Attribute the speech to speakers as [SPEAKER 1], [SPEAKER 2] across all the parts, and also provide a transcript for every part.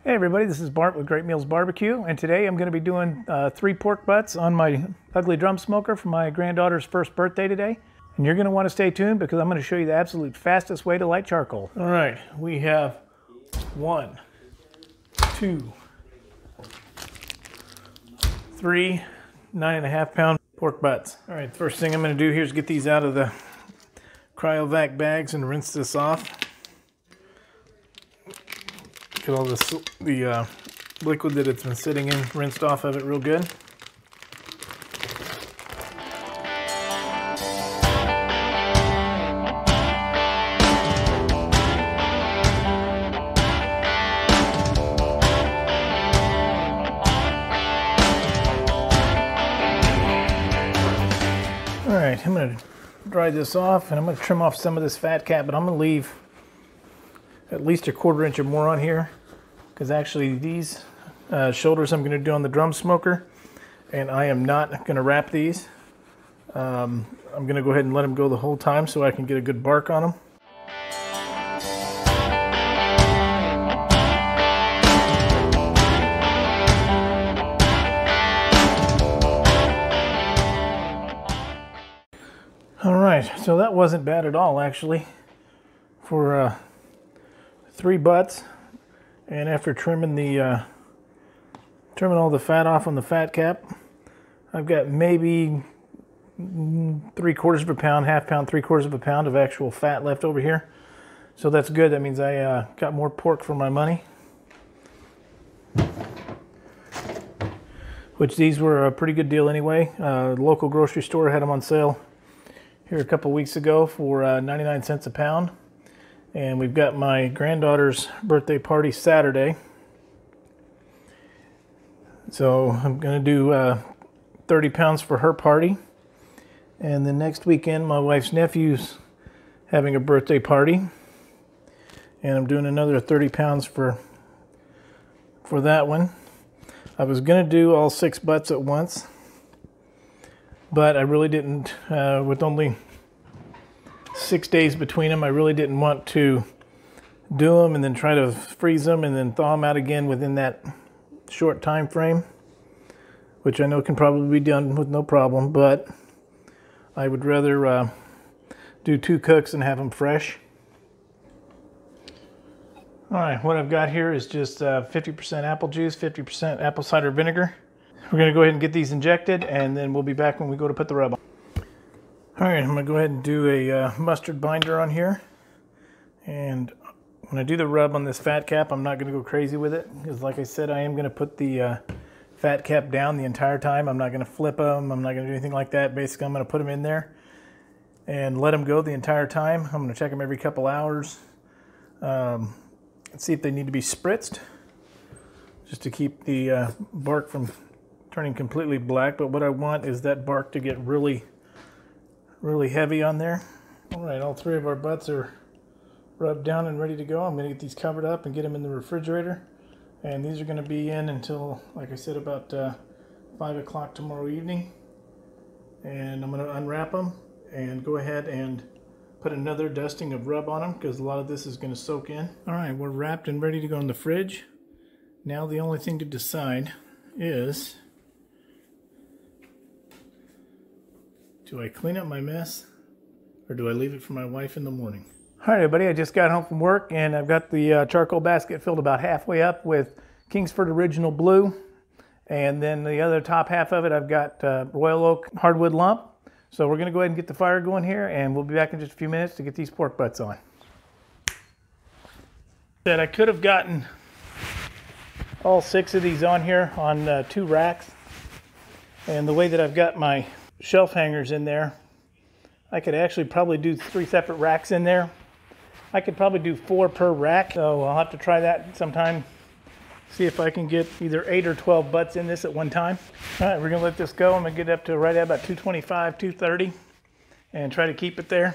[SPEAKER 1] Hey everybody, this is Bart with Great Meals Barbecue, and today I'm going to be doing 3 pork butts on my ugly drum smoker for my granddaughter's first birthday today. And you're going to want to stay tuned because I'm going to show you the absolute fastest way to light charcoal. All right, we have 1, 2, 3 9.5 pound pork butts. All right, the first thing I'm going to do here is get these out of the cryovac bags and rinse this off. Get all the liquid that it's been sitting in rinsed off of it real good. All right, I'm going to dry this off and I'm going to trim off some of this fat cap, but I'm going to leave at least 1/4 inch or more on here, because actually these shoulders I'm going to do on the drum smoker, and I am not going to wrap these. I'm going to go ahead and let them go the whole time so I can get a good bark on them. All right, so that wasn't bad at all actually for 3 butts, and after trimming all the fat off on the fat cap, I've got maybe 3/4 of a pound, half pound, 3/4 of a pound of actual fat left over here. So that's good. That means I got more pork for my money. Which these were a pretty good deal anyway. The local grocery store had them on sale here a couple weeks ago for 99 cents a pound. And we've got my granddaughter's birthday party Saturday. So I'm going to do 30 pounds for her party. And then next weekend, my wife's nephew's having a birthday party. And I'm doing another 30 pounds for that one. I was going to do all 6 butts at once, but I really didn't, with only 6 days between them, I really didn't want to do them and then try to freeze them and then thaw them out again within that short time frame, which I know can probably be done with no problem, but I would rather do 2 cooks and have them fresh. All right, what I've got here is just 50% apple juice, 50% apple cider vinegar. We're going to go ahead and get these injected, and then we'll be back when we go to put the rub on. All right, I'm going to go ahead and do a mustard binder on here. And when I do the rub on this fat cap, I'm not going to go crazy with it, because like I said, I am going to put the fat cap down the entire time. I'm not going to flip them. I'm not going to do anything like that. Basically, I'm going to put them in there and let them go the entire time. I'm going to check them every couple hours. See if they need to be spritzed, just to keep the bark from turning completely black. But what I want is that bark to get really heavy on there. All right, all 3 of our butts are rubbed down and ready to go. I'm going to get these covered up and get them in the refrigerator. And these are going to be in until, like I said, about 5 o'clock tomorrow evening. And I'm going to unwrap them and go ahead and put another dusting of rub on them, because a lot of this is going to soak in. All right, we're wrapped and ready to go in the fridge. Now the only thing to decide is, do I clean up my mess or do I leave it for my wife in the morning? All right, everybody, I just got home from work and I've got the charcoal basket filled about halfway up with Kingsford Original Blue. And then the other top half of it, I've got Royal Oak Hardwood Lump. So we're going to go ahead and get the fire going here, and we'll be back in just a few minutes to get these pork butts on. I could have gotten all 6 of these on here on 2 racks. And the way that I've got my shelf hangers in there, I could actually probably do 3 separate racks in there. I could probably do 4 per rack, so I'll have to try that sometime. See if I can get either 8 or 12 butts in this at one time. All right, we're gonna let this go. I'm gonna get up to right at about 225, 230, and try to keep it there.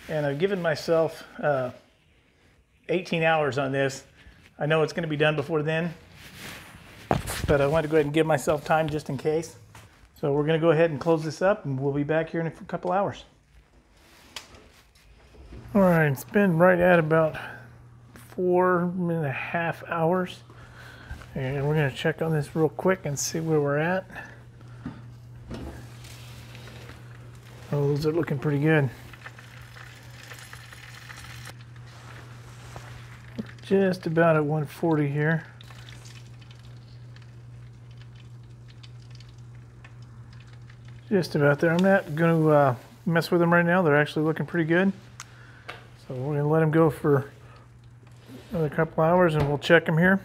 [SPEAKER 1] And I've given myself 18 hours on this. I know it's gonna be done before then, but I wanted to go ahead and give myself time just in case. So we're gonna go ahead and close this up, and we'll be back here in a couple hours. All right, it's been right at about 4.5 hours And we're going to check on this real quick and see where we're at. Oh, those are looking pretty good. Just about at 140 here. Just about there. I'm not going to mess with them right now. They're actually looking pretty good. So we're going to let them go for another couple hours and we'll check them here.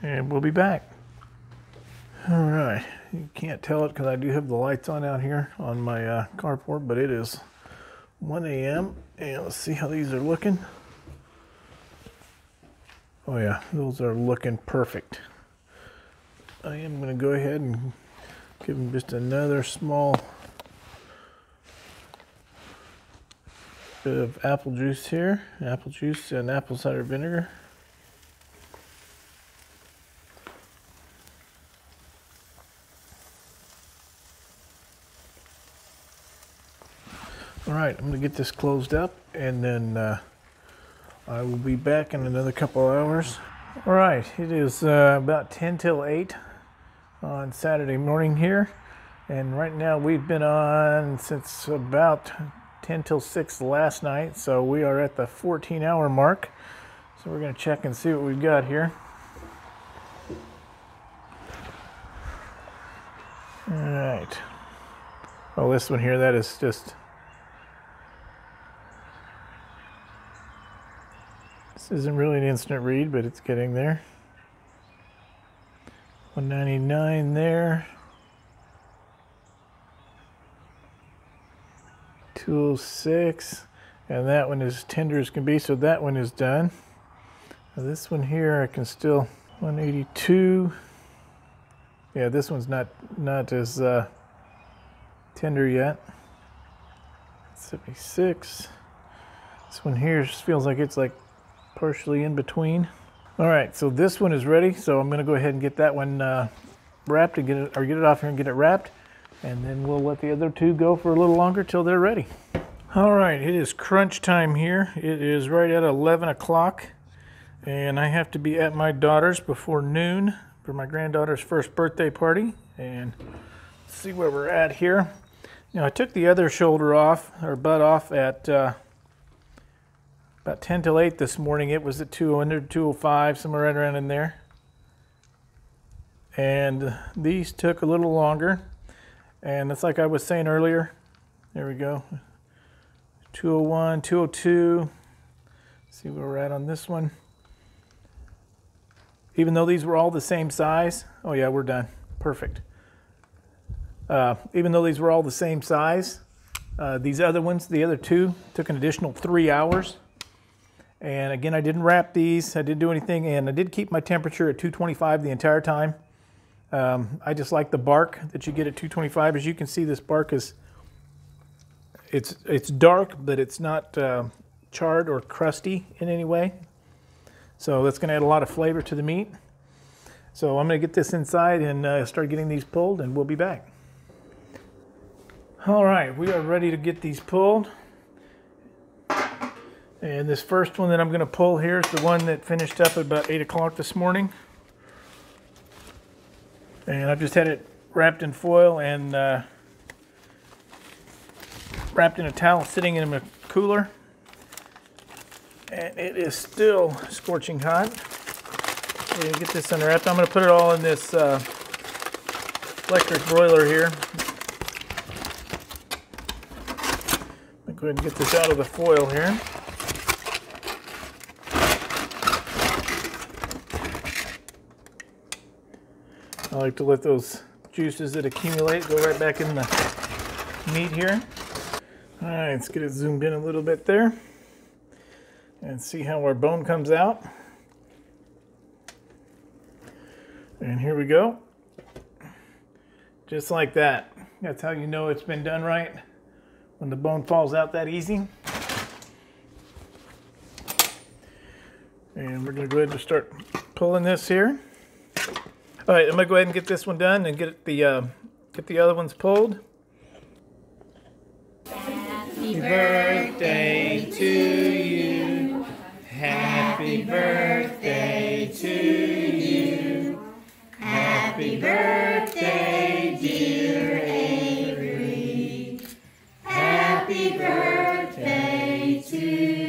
[SPEAKER 1] And we'll be back. All right. You can't tell it because I do have the lights on out here on my carport, but it is 1 a.m. and let's see how these are looking. Oh yeah, those are looking perfect. I am going to go ahead and give them just another small bit of apple juice here. Apple juice and apple cider vinegar. All right, I'm going to get this closed up and then I will be back in another couple hours. All right, it is about 10 till 8 on Saturday morning here. And right now we've been on since about 10 till 6 last night. So we are at the 14-hour mark. So we're going to check and see what we've got here. All right. Oh, this one here, that is just... This isn't really an instant read, but it's getting there. 199 there. 206. And that one is tender as can be, so that one is done. Now this one here, I can still... 182. Yeah, this one's not as tender yet. 76. This one here just feels like it's like partially in between. All right, so this one is ready. So I'm going to go ahead and get that one wrapped and get it off here and get it wrapped, and then we'll let the other two go for a little longer till they're ready. All right, it is crunch time here. It is right at 11 o'clock, and I have to be at my daughter's before noon for my granddaughter's first birthday party. And let's see where we're at here. Now I took the other shoulder off, or butt off, at about 10 till 8 this morning. It was at 200, 205, somewhere right around in there. And these took a little longer. And it's like I was saying earlier. There we go. 201, 202. See where we're at on this one. Even though these were all the same size. Oh yeah, we're done. Perfect. Even though these were all the same size, these other ones, the other two, took an additional 3 hours. And again, I didn't wrap these, I didn't do anything, and I did keep my temperature at 225 the entire time. I just like the bark that you get at 225. As you can see, this bark is, it's dark, but it's not charred or crusty in any way. So that's going to add a lot of flavor to the meat. So I'm going to get this inside and start getting these pulled, and we'll be back. All right, we are ready to get these pulled. And this first one that I'm going to pull here is the one that finished up at about 8 o'clock this morning. And I've just had it wrapped in foil and wrapped in a towel sitting in a cooler. And it is still scorching hot. Okay, get this unwrapped. I'm going to put it all in this electric broiler here. I'll go ahead and get this out of the foil here. I like to let those juices that accumulate go right back in the meat here. All right, let's get it zoomed in a little bit there and see how our bone comes out. And here we go. Just like that. That's how you know it's been done right, when the bone falls out that easy. And we're going to go ahead and start pulling this here. All right, I'm going to go ahead and get this one done and get the other ones pulled. Happy birthday to you. Happy birthday to you.
[SPEAKER 2] Happy birthday, dear Avery. Happy birthday to you.